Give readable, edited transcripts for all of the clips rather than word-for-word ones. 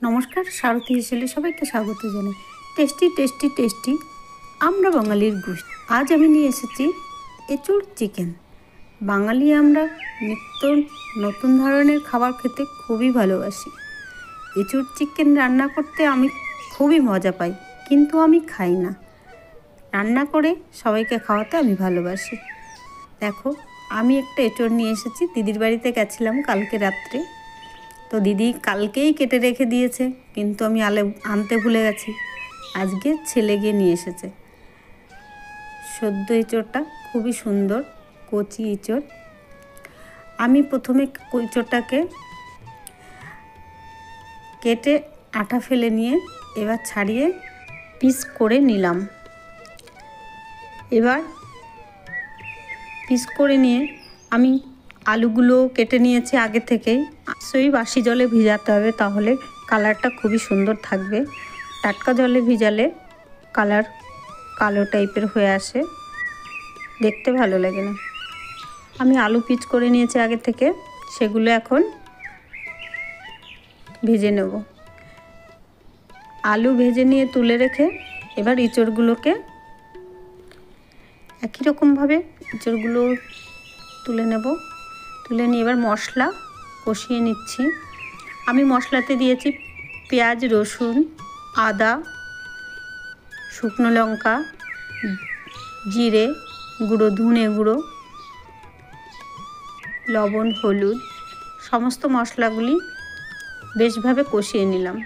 নমস্কার, সারথী হিসেবে সবাইকে স্বাগত জানাই। টেস্টি টেস্টি টেস্টি আমরা বাঙালির গোষ্ঠী। আজ আমি নিয়ে এসেছি এঁচোড় চিকেন। বাঙালি আমরা নিত্য নতুন ধরনের খাবার খেতে খুবই ভালোবাসি। এঁচোড় চিকেন রান্না করতে আমি খুবই মজা পাই, কিন্তু আমি খাই না। রান্না করে সবাইকে খাওয়াতে আমি ভালোবাসি। দেখো, আমি একটা এঁচোড় নিয়ে এসেছি। দিদির বাড়িতে গেছিলাম কালকে রাত্রে, তো দিদি কালকেই কেটে রেখে দিয়েছে, কিন্তু আমি আনতে ভুলে গেছি। আজকে ছেলে গিয়ে নিয়ে এসেছে। সদ্য এঁচোড়টা খুবই সুন্দর, কচি এঁচোড়। আমি প্রথমে এঁচোড়টাকে কেটে আঠা ফেলে নিয়ে এবার ছাড়িয়ে পিস করে নিলাম। এবার পিস করে নিয়ে আমি আলুগুলো কেটে নিয়েছি আগে থেকেই। সেই বাসি জলে ভিজাতে হবে, তাহলে কালারটা খুবই সুন্দর থাকবে। টাটকা জলে ভিজালে কালার কালো টাইপের হয়ে আসে, দেখতে ভালো লাগে না। আমি আলু পিস করে নিয়েছি আগে থেকে, সেগুলো এখন ভেজে নেব। আলু ভেজে নিয়ে তুলে রেখে এবার এঁচোড়গুলোকে একই রকমভাবে এঁচোড়গুলো তুলে নেব। তুলে নিয়ে এবার মশলা কষিয়ে নিচ্ছি। আমি মশলাতে দিয়েছি পেঁয়াজ, রসুন, আদা, শুকনো লঙ্কা, জিরে গুঁড়ো, ধনে গুঁড়ো, লবণ, হলুদ, সমস্ত মশলাগুলি বেশভাবে কষিয়ে নিলাম।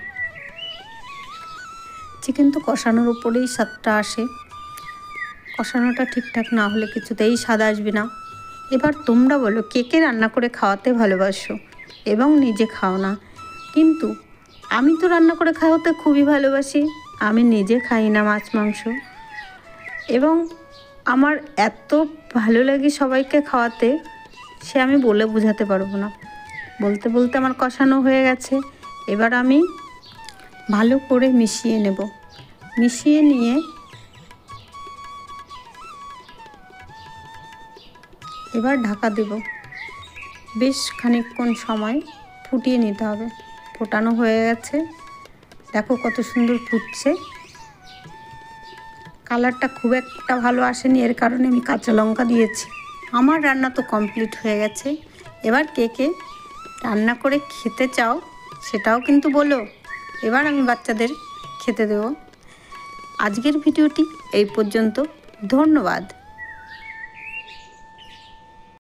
চিকেন তো কষানোর উপরেই স্বাদটা আসে। কষানোটা ঠিকঠাক না হলে কিছুতেই স্বাদ আসবে না। এবার তোমরা বলো, কে কে রান্না করে খাওয়াতে ভালোবাসো এবং নিজে খাও না? কিন্তু আমি তো রান্না করে খাওয়াতে খুবই ভালোবাসি। আমি নিজে খাই না মাছ মাংস, এবং আমার এত ভালো লাগে সবাইকে খাওয়াতে, সে আমি বলে বোঝাতে পারবো না। বলতে বলতে আমার কষানো হয়ে গেছে। এবার আমি ভালো করে মিশিয়ে নেব। মিশিয়ে নিয়ে এবার ঢাকা দেব। বেশ খানিকক্ষণ সময় ফুটিয়ে নিতে হবে। ফোটানো হয়ে গেছে, দেখো কত সুন্দর ফুটছে। কালারটা খুব একটা ভালো আসেনি, এর কারণে আমি কাঁচা লঙ্কা দিয়েছি। আমার রান্না তো কমপ্লিট হয়ে গেছে। এবার কে কে রান্না করে খেতে চাও সেটাও কিন্তু বলো। এবার আমি বাচ্চাদের খেতে দেব। আজকের ভিডিওটি এই পর্যন্ত। ধন্যবাদ।